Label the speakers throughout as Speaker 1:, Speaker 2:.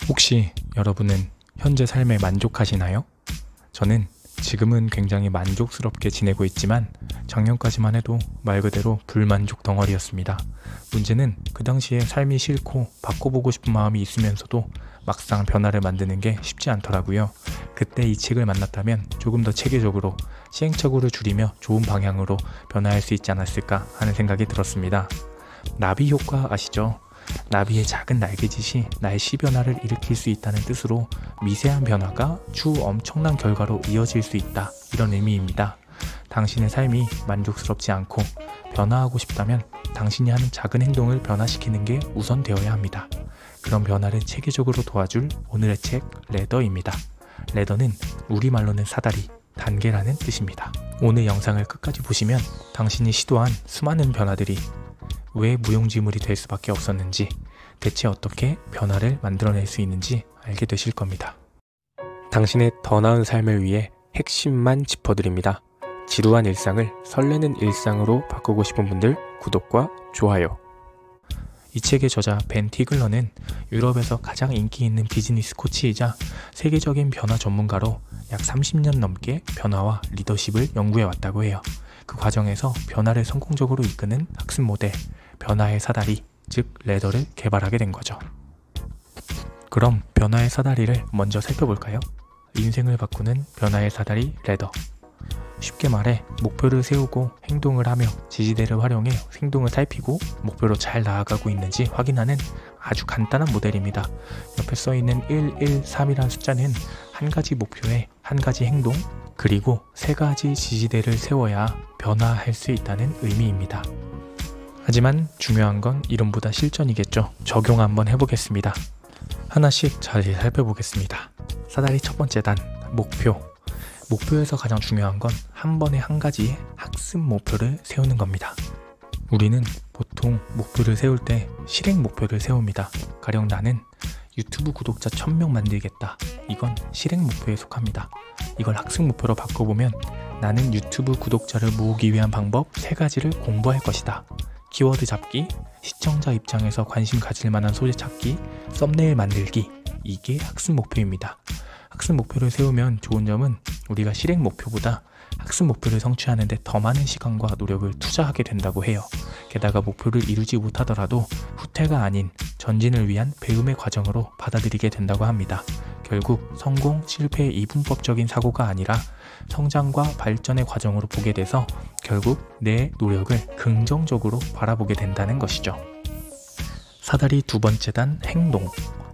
Speaker 1: 혹시 여러분은 현재 삶에 만족하시나요? 저는 지금은 굉장히 만족스럽게 지내고 있지만 작년까지만 해도 말 그대로 불만족 덩어리였습니다. 문제는 그 당시에 삶이 싫고 바꿔보고 싶은 마음이 있으면서도 막상 변화를 만드는 게 쉽지 않더라고요. 그때 이 책을 만났다면 조금 더 체계적으로 시행착오를 줄이며 좋은 방향으로 변화할 수 있지 않았을까 하는 생각이 들었습니다. 나비 효과 아시죠? 나비의 작은 날개짓이 날씨 변화를 일으킬 수 있다는 뜻으로 미세한 변화가 추후 엄청난 결과로 이어질 수 있다, 이런 의미입니다. 당신의 삶이 만족스럽지 않고 변화하고 싶다면 당신이 하는 작은 행동을 변화시키는 게 우선되어야 합니다. 그런 변화를 체계적으로 도와줄 오늘의 책 레더입니다. 레더는 우리말로는 사다리, 단계라는 뜻입니다. 오늘 영상을 끝까지 보시면 당신이 시도한 수많은 변화들이 왜 무용지물이 될 수밖에 없었는지, 대체 어떻게 변화를 만들어낼 수 있는지 알게 되실 겁니다. 당신의 더 나은 삶을 위해 핵심만 짚어드립니다. 지루한 일상을 설레는 일상으로 바꾸고 싶은 분들 구독과 좋아요. 이 책의 저자 벤 티글러는 유럽에서 가장 인기 있는 비즈니스 코치이자 세계적인 변화 전문가로 약 30년 넘게 변화와 리더십을 연구해 왔다고 해요. 그 과정에서 변화를 성공적으로 이끄는 학습 모델, 변화의 사다리, 즉 레더를 개발하게 된 거죠. 그럼 변화의 사다리를 먼저 살펴볼까요? 인생을 바꾸는 변화의 사다리 레더. 쉽게 말해 목표를 세우고 행동을 하며 지지대를 활용해 행동을 살피고 목표로 잘 나아가고 있는지 확인하는 아주 간단한 모델입니다. 옆에 써있는 113이라는 숫자는 한 가지 목표에 한 가지 행동, 그리고 세 가지 지지대를 세워야 변화할 수 있다는 의미입니다. 하지만 중요한 건 이론보다 실전이겠죠. 적용 한번 해보겠습니다. 하나씩 자세히 살펴보겠습니다. 사다리 첫 번째 단, 목표. 목표에서 가장 중요한 건 한 번에 한 가지의 학습 목표를 세우는 겁니다. 우리는 보통 목표를 세울 때 실행 목표를 세웁니다. 가령 나는 유튜브 구독자 1000명 만들겠다. 이건 실행 목표에 속합니다. 이걸 학습 목표로 바꿔보면 나는 유튜브 구독자를 모으기 위한 방법 3가지를 공부할 것이다. 키워드 잡기, 시청자 입장에서 관심 가질 만한 소재 찾기, 썸네일 만들기. 이게 학습 목표입니다. 학습 목표를 세우면 좋은 점은 우리가 실행 목표보다 학습 목표를 성취하는 데 더 많은 시간과 노력을 투자하게 된다고 해요. 게다가 목표를 이루지 못하더라도 후퇴가 아닌 전진을 위한 배움의 과정으로 받아들이게 된다고 합니다. 결국 성공, 실패의 이분법적인 사고가 아니라 성장과 발전의 과정으로 보게 돼서 결국 내 노력을 긍정적으로 바라보게 된다는 것이죠. 사다리 두 번째 단, 행동.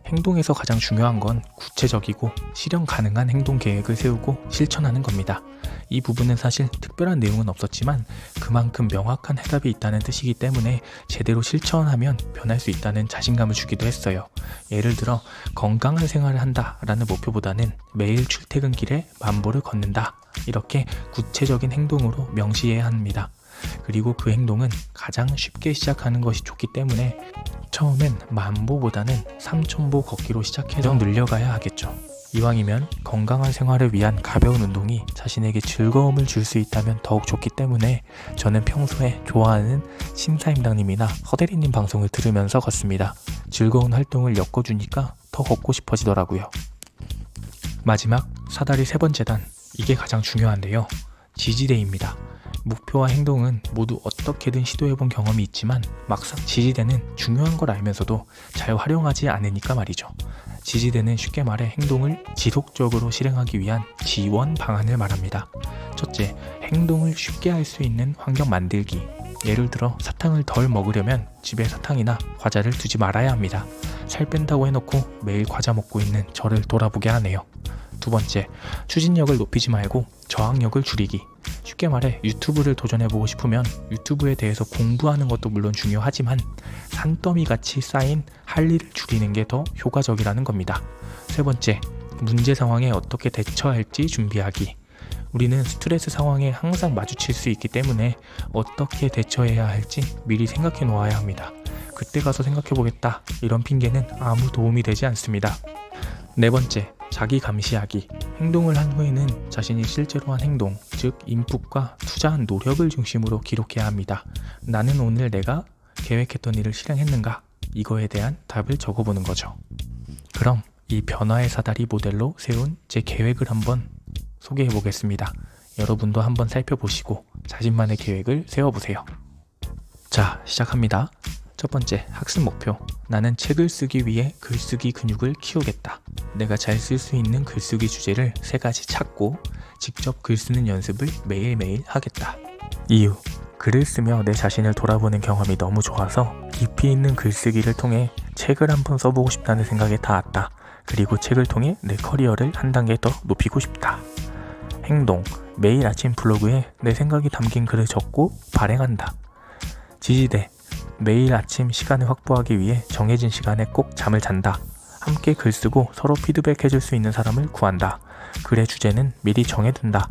Speaker 1: 행동에서 가장 중요한 건 구체적이고 실현 가능한 행동 계획을 세우고 실천하는 겁니다. 이 부분은 사실 특별한 내용은 없었지만 그만큼 명확한 해답이 있다는 뜻이기 때문에 제대로 실천하면 변할 수 있다는 자신감을 주기도 했어요. 예를 들어 건강한 생활을 한다 라는 목표보다는 매일 출퇴근길에 만보를 걷는다, 이렇게 구체적인 행동으로 명시해야 합니다. 그리고 그 행동은 가장 쉽게 시작하는 것이 좋기 때문에 처음엔 만보보다는 3000보 걷기로 시작해서 늘려가야 하겠죠. 이왕이면 건강한 생활을 위한 가벼운 운동이 자신에게 즐거움을 줄 수 있다면 더욱 좋기 때문에 저는 평소에 좋아하는 심사임당님이나 허대리님 방송을 들으면서 걷습니다. 즐거운 활동을 엮어주니까 더 걷고 싶어지더라고요. 마지막 사다리 세 번째 단, 이게 가장 중요한데요. 지지대입니다. 목표와 행동은 모두 어떻게든 시도해본 경험이 있지만 막상 지지대는 중요한 걸 알면서도 잘 활용하지 않으니까 말이죠. 지지대는 쉽게 말해 행동을 지속적으로 실행하기 위한 지원 방안을 말합니다. 첫째, 행동을 쉽게 할 수 있는 환경 만들기. 예를 들어 사탕을 덜 먹으려면 집에 사탕이나 과자를 두지 말아야 합니다. 살 뺀다고 해놓고 매일 과자 먹고 있는 저를 돌아보게 하네요. 두 번째, 추진력을 높이지 말고 저항력을 줄이기. 쉽게 말해 유튜브를 도전해보고 싶으면 유튜브에 대해서 공부하는 것도 물론 중요하지만 산더미같이 쌓인 할 일을 줄이는 게 더 효과적이라는 겁니다. 세 번째, 문제 상황에 어떻게 대처할지 준비하기. 우리는 스트레스 상황에 항상 마주칠 수 있기 때문에 어떻게 대처해야 할지 미리 생각해 놓아야 합니다. 그때 가서 생각해보겠다, 이런 핑계는 아무 도움이 되지 않습니다. 네 번째, 자기 감시하기. 행동을 한 후에는 자신이 실제로 한 행동, 즉 인풋과 투자한 노력을 중심으로 기록해야 합니다. 나는 오늘 내가 계획했던 일을 실행했는가? 이거에 대한 답을 적어보는 거죠. 그럼 이 변화의 사다리 모델로 세운 제 계획을 한번 소개해 보겠습니다. 여러분도 한번 살펴보시고 자신만의 계획을 세워보세요. 자, 시작합니다. 첫 번째, 학습 목표. 나는 책을 쓰기 위해 글쓰기 근육을 키우겠다. 내가 잘 쓸 수 있는 글쓰기 주제를 3가지 찾고 직접 글 쓰는 연습을 매일매일 하겠다. 이유, 글을 쓰며 내 자신을 돌아보는 경험이 너무 좋아서 깊이 있는 글쓰기를 통해 책을 한번 써보고 싶다는 생각에 닿았다. 그리고 책을 통해 내 커리어를 한 단계 더 높이고 싶다. 행동, 매일 아침 블로그에 내 생각이 담긴 글을 적고 발행한다. 지지대, 매일 아침 시간을 확보하기 위해 정해진 시간에 꼭 잠을 잔다. 함께 글 쓰고 서로 피드백 해줄 수 있는 사람을 구한다. 글의 주제는 미리 정해둔다.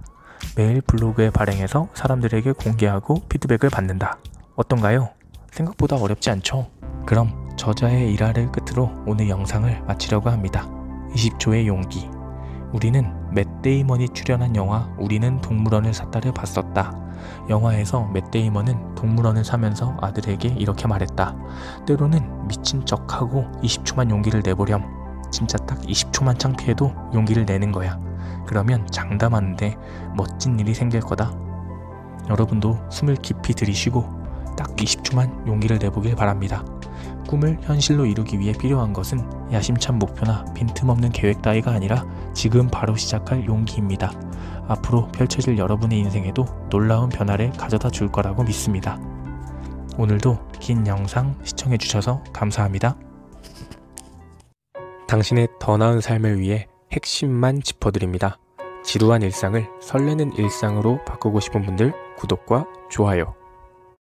Speaker 1: 매일 블로그에 발행해서 사람들에게 공개하고 피드백을 받는다. 어떤가요? 생각보다 어렵지 않죠? 그럼 저자의 일화를 끝으로 오늘 영상을 마치려고 합니다. 20초의 용기. 우리는 맷 데이먼이 출연한 영화 우리는 동물원을 샀다를 봤었다. 영화에서 맷 데이먼은 동물원을 사면서 아들에게 이렇게 말했다. 때로는 미친 척하고 20초만 용기를 내보렴. 진짜 딱 20초만 창피해도 용기를 내는 거야. 그러면 장담하는데 멋진 일이 생길 거다. 여러분도 숨을 깊이 들이쉬고 딱 20초만 용기를 내보길 바랍니다. 꿈을 현실로 이루기 위해 필요한 것은 야심찬 목표나 빈틈없는 계획 따위가 아니라 지금 바로 시작할 용기입니다. 앞으로 펼쳐질 여러분의 인생에도 놀라운 변화를 가져다 줄 거라고 믿습니다. 오늘도 긴 영상 시청해주셔서 감사합니다. 당신의 더 나은 삶을 위해 핵심만 짚어드립니다. 지루한 일상을 설레는 일상으로 바꾸고 싶은 분들 구독과 좋아요